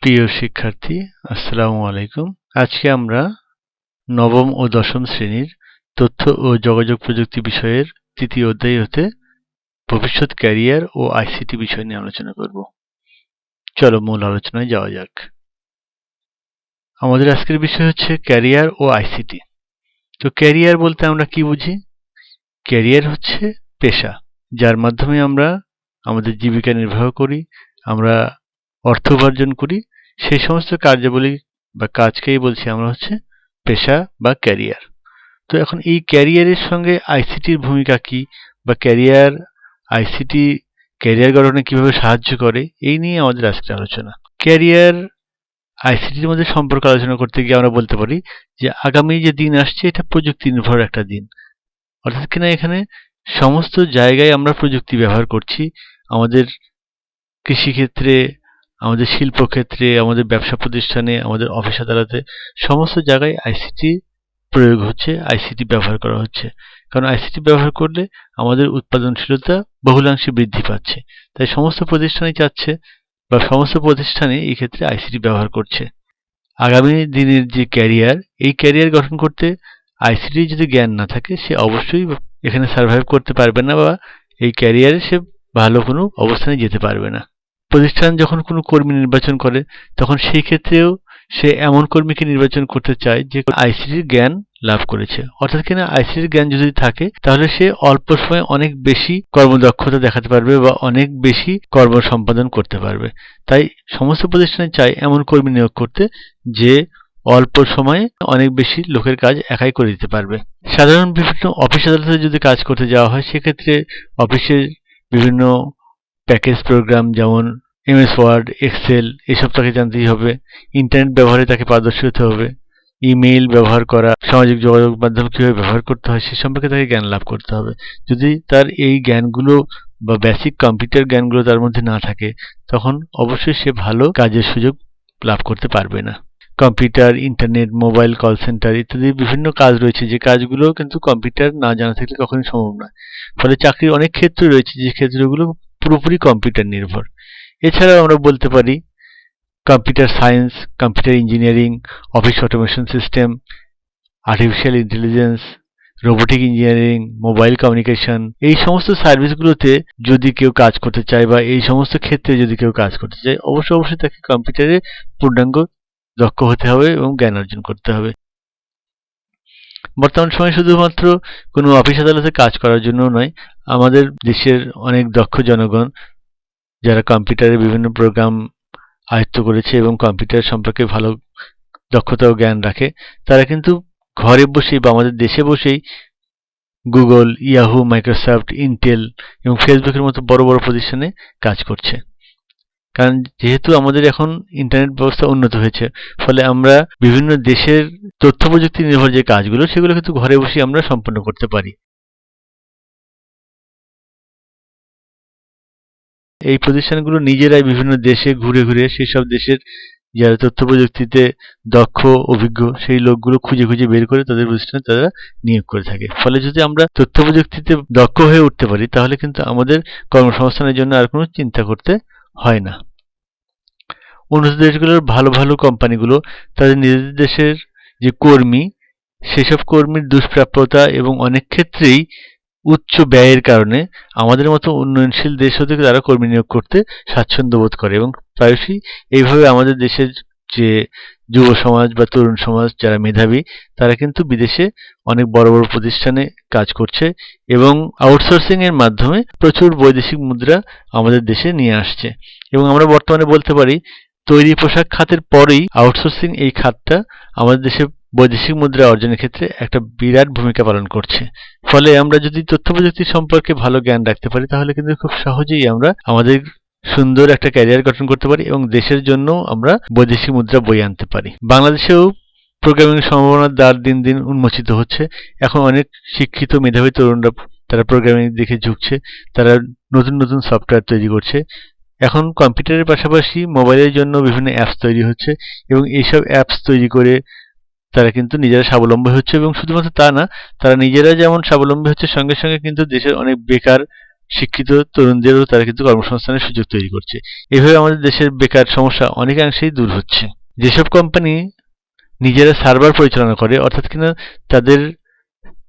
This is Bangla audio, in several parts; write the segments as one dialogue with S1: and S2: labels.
S1: প্রিয় শিক্ষার্থী, আসসালামু আলাইকুম। আজকে আমরা নবম ও দশম শ্রেণীর তথ্য ও যোগাযোগ প্রযুক্তি বিষয়ের তৃতীয় অধ্যায় হতে ভবিষ্যৎ ক্যারিয়ার ও আইসিটি বিষয় নিয়ে আলোচনা করব। চলো মূল আলোচনায় যাওয়া যাক। আমাদের আজকের বিষয় হচ্ছে ক্যারিয়ার ও আইসিটি। তো ক্যারিয়ার বলতে আমরা কি বুঝি? ক্যারিয়ার হচ্ছে পেশা, যার মাধ্যমে আমরা আমাদের জীবিকা নির্বাহ করি, আমরা অর্থ উপার্জন করি। সেই সমস্ত কার্যাবলী বা কাজকেই বলছি আমরা হচ্ছে পেশা বা ক্যারিয়ার। তো এখন এই ক্যারিয়ারের সঙ্গে আইসিটির ভূমিকা কি, বা আইসিটি ক্যারিয়ার গঠনে কিভাবে সাহায্য করে, এই নিয়ে আমাদের আজকের আলোচনা। ক্যারিয়ার আইসিটির মধ্যে সম্পর্ক আলোচনা করতে গিয়ে আমরা বলতে পারি যে আগামী যে দিন আসছে এটা প্রযুক্তি নির্ভর একটা দিন। অর্থাৎ কিনা এখানে সমস্ত জায়গায় আমরা প্রযুক্তি ব্যবহার করছি। আমাদের কৃষিক্ষেত্রে, আমাদের শিল্পক্ষেত্রে, আমাদের ব্যবসা প্রতিষ্ঠানে, আমাদের অফিস আদালতে, সমস্ত জায়গায় আইসিটি প্রয়োগ হচ্ছে, আইসিটি ব্যবহার করা হচ্ছে। কারণ আইসিটি ব্যবহার করলে আমাদের উৎপাদনশীলতা বহুলাংশে বৃদ্ধি পাচ্ছে। তাই সমস্ত প্রতিষ্ঠানই চাচ্ছে বা সমস্ত প্রতিষ্ঠানে এই ক্ষেত্রে আইসিটি ব্যবহার করছে। আগামী দিনের যে ক্যারিয়ার, এই ক্যারিয়ার গঠন করতে আইসিটির যদি জ্ঞান না থাকে, সে অবশ্যই এখানে সার্ভাইভ করতে পারবে না বা এই ক্যারিয়ারে সে ভালো কোনো অবস্থানে যেতে পারবে না। প্রতিষ্ঠান যখন কোনো কর্মী নির্বাচন করে, তখন সেই ক্ষেত্রেও সে এমন কর্মীকে নির্বাচন করতে চায় যে আইসিটির জ্ঞান লাভ করেছে। অর্থাৎ কিনা আইসিটির জ্ঞান যদি থাকে, তাহলে সে অল্প সময়ে অনেক বেশি কর্মদক্ষতা দেখাতে পারবে বা অনেক বেশি কর্ম সম্পাদন করতে পারবে। তাই সমস্ত প্রতিষ্ঠানে চায় এমন কর্মী নিয়োগ করতে যে অল্প সময়ে অনেক বেশি লোকের কাজ একাই করে দিতে পারবে। সাধারণ বিভিন্ন অফিস আদালতে যদি কাজ করতে যাওয়া হয়, সেক্ষেত্রে অফিসের বিভিন্ন প্যাকেজ প্রোগ্রাম যেমন এমএস ওয়ার্ড, এক্সেল, এসব তাকে জানতেই হবে। ইন্টারনেট ব্যবহারে তাকে পারদর্শী হতে হবে। ইমেইল ব্যবহার করা, সামাজিক যোগাযোগ মাধ্যম কিভাবে ব্যবহার করতে হয় সে সম্পর্কে তাকে জ্ঞান লাভ করতে হবে। যদি তার এই জ্ঞানগুলো বা বেসিক কম্পিউটার জ্ঞানগুলো তার মধ্যে না থাকে, তখন অবশ্যই সে ভালো কাজের সুযোগ লাভ করতে পারবে না। Computer, internet, mobile, call centre ইত্যাদি বিভিন্ন কাজ রয়েছে, যে কাজগুলো কিন্তু কম্পিউটার না জানা থাকলে কখনোই সম্ভব নয়। ফলে চাকরির অনেক ক্ষেত্র রয়েছে যে ক্ষেত্রগুলো পুরোপুরি কম্পিউটার নির্ভর। এছাড়াও আমরা বলতে পারি computer science, computer engineering, office automation system, artificial intelligence, robotic engineering, mobile communication, এই সমস্ত সার্ভিসগুলোতে যদি কেউ কাজ করতে চায় বা এই সমস্ত ক্ষেত্রে যদি কেউ কাজ করতে চায়, অবশ্যই তাকে কম্পিউটারে পূর্ণাঙ্গ দক্ষ হতে হবে এবং জ্ঞান অর্জন করতে হবে। বর্তমান সময়ে শুধুমাত্র কোনো অফিস আদালতে কাজ করার জন্য নয়, আমাদের দেশের অনেক দক্ষ জনগণ যারা কম্পিউটারের বিভিন্ন প্রোগ্রাম আয়ত্ত করেছে এবং কম্পিউটার সম্পর্কে ভালো দক্ষতা ও জ্ঞান রাখে, তারা কিন্তু ঘরে বসেই বা আমাদের দেশে বসেই গুগল, ইয়াহু, মাইক্রোসফট, ইন্টেল এবং ফেসবুকের মতো বড় বড় প্রতিষ্ঠানে কাজ করছে। কারণ যেহেতু আমাদের এখন ইন্টারনেট ব্যবস্থা উন্নত হয়েছে, ফলে আমরা বিভিন্ন দেশের তথ্য প্রযুক্তি নির্ভর যে কাজগুলো, সেগুলো কিন্তু ঘরে বসেই আমরা সম্পন্ন করতে পারি। এই প্রতিষ্ঠানগুলো নিজেরাই বিভিন্ন দেশে ঘুরে ঘুরে সেসব দেশের যারা তথ্য প্রযুক্তিতে দক্ষ, অভিজ্ঞ, সেই লোকগুলো খুঁজে খুঁজে বের করে তাদের প্রতিষ্ঠানে তারা নিয়োগ করে থাকে। ফলে যদি আমরা তথ্য প্রযুক্তিতে দক্ষ হয়ে উঠতে পারি, তাহলে কিন্তু আমাদের কর্মসংস্থানের জন্য আর কোনো চিন্তা করতে হয় না। উন্নত দেশগুলোর ভালো ভালো কোম্পানিগুলো তাদের নিজেদের দেশের যে কর্মী, সেসব কর্মীর দুষ্প্রাপ্যতা এবং অনেক ক্ষেত্রেই উচ্চ ব্যয়ের কারণে আমাদের মতো উন্নয়নশীল দেশ হতে তারা কর্মী নিয়োগ করতে স্বাচ্ছন্দ্য বোধ করে, এবং প্রায়শই এইভাবে আমাদের দেশের যে যুব সমাজ বা তরুণ সমাজ যারা মেধাবী, তারা কিন্তু বিদেশে অনেক বড় বড় প্রতিষ্ঠানে কাজ করছে এবং আউটসোর্সিং এর মাধ্যমে প্রচুর বৈদেশিক মুদ্রা আমাদের দেশে নিয়ে আসছে। এবং আমরা বর্তমানে বলতে পারি তৈরি পোশাক খাতের পরেই আউটসোর্সিং এই খাতটা আমাদের দেশে বৈদেশিক মুদ্রা অর্জনের ক্ষেত্রে একটা বিরাট ভূমিকা পালন করছে। ফলে আমরা যদি তথ্য প্রযুক্তি সম্পর্কে ভালো জ্ঞান রাখতে পারি, তাহলে কিন্তু খুব সহজেই আমরা আমাদের সুন্দর একটা ক্যারিয়ার গঠন করতে পারি এবং দেশের জন্য আমরা বৈদেশিক মুদ্রা বয়ে আনতে পারি। বাংলাদেশেও প্রোগ্রামিং সম্ভাবনার দ্বার দিন দিন উন্মোচিত হচ্ছে। এখন অনেক শিক্ষিত মেধাবী তরুণরা তারা প্রোগ্রামিং দিকে ঝুঁকছে, তারা নতুন নতুন সফটওয়্যার তৈরি করছে। এখন কম্পিউটারের পাশাপাশি মোবাইলের জন্য বিভিন্ন অ্যাপস তৈরি হচ্ছে এবং এইসব অ্যাপস তৈরি করে তারা কিন্তু নিজেরা স্বাবলম্বী হচ্ছে। এবং শুধুমাত্র তা না, তারা নিজেরা যেমন স্বাবলম্বী হচ্ছে, সঙ্গে সঙ্গে কিন্তু দেশের অনেক বেকার শিক্ষিত তরুণদেরও তারা কিন্তু কর্মসংস্থানের সুযোগ তৈরি করছে। এভাবে আমাদের দেশের বেকার সমস্যা অনেকাংশেই দূর হচ্ছে। যেসব কোম্পানি নিজেরা সার্ভার পরিচালনা করে, অর্থাৎ কিনা তাদের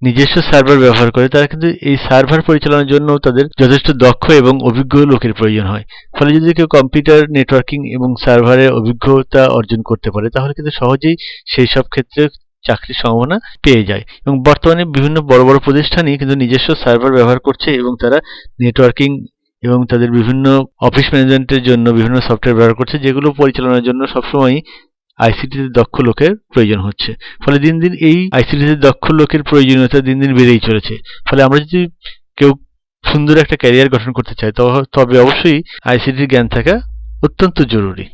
S1: নিজস্ব সার্ভার ব্যবহার করে, তারা কিন্তু এই সার্ভার পরিচালনার জন্য তাদের যথেষ্ট দক্ষ এবং অভিজ্ঞ লোকের প্রয়োজন হয়। ফলে যদি কেউ কম্পিউটার নেটওয়ার্কিং এবং সার্ভারের অভিজ্ঞতা অর্জন করতে পারে, তাহলে কিন্তু সহজেই সেই সব ক্ষেত্রে চাকরির সম্ভাবনা পেয়ে যায়। এবং বর্তমানে বিভিন্ন বড় বড় প্রতিষ্ঠানই কিন্তু নিজস্ব সার্ভার ব্যবহার করছে এবং তারা নেটওয়ার্কিং এবং তাদের বিভিন্ন অফিস ম্যানেজমেন্টের জন্য বিভিন্ন সফটওয়্যার ব্যবহার করছে, যেগুলো পরিচালনার জন্য সবসময়ই আইসিটিতে দক্ষ লোকের প্রয়োজন হচ্ছে। ফলে দিন দিন এই আইসিটিতে দক্ষ লোকের প্রয়োজনীয়তা দিন দিন বেড়েই চলেছে। ফলে আমরা যদি কেউ সুন্দর একটা ক্যারিয়ার গঠন করতে চাই, তবে অবশ্যই আইসিটির জ্ঞান থাকা অত্যন্ত জরুরি।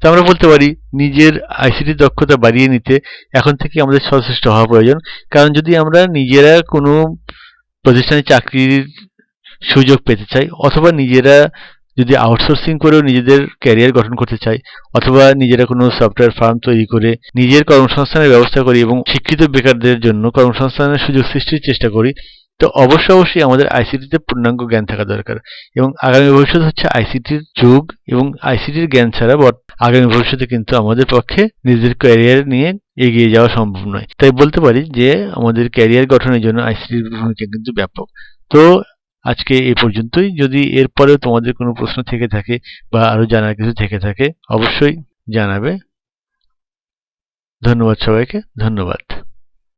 S1: তো আমরা বলতে পারি নিজের আইসিটি দক্ষতা বাড়িয়ে নিতে এখন থেকে আমাদের সচেষ্ট হওয়া প্রয়োজন। কারণ যদি আমরা নিজেরা কোনো প্রতিষ্ঠানে চাকরির সুযোগ পেতে চাই, অথবা নিজেরা যদি আউটসোর্সিং করেও নিজেদের ক্যারিয়ার গঠন করতে চাই, অথবা নিজেরা কোনো সফটওয়্যার ফার্ম তৈরি করে নিজের কর্মসংস্থানের ব্যবস্থা করি এবং শিক্ষিত বেকারদের জন্য কর্মসংস্থানের সুযোগ সৃষ্টির চেষ্টা করি, তো অবশ্যই আমাদের আইসিটিতে পূর্ণাঙ্গ জ্ঞান থাকা দরকার। এবং আগামী ভবিষ্যৎ হচ্ছে আইসিটির যুগ, এবং আইসিটির জ্ঞান ছাড়া আগামী ভবিষ্যতে কিন্তু আমাদের পক্ষে নিজেদের ক্যারিয়ার নিয়ে এগিয়ে যাওয়া সম্ভব নয়। তাই বলতে পারি যে আমাদের ক্যারিয়ার গঠনের জন্য আইসিটির ভূমিকা কিন্তু ব্যাপক। তো আজকে এই পর্যন্তই। যদি এরপরেও তোমাদের কোনো প্রশ্ন থেকে থাকে বা আরো জানার কিছু থেকে থাকে, অবশ্যই জানাবে। ধন্যবাদ সবাইকে, ধন্যবাদ।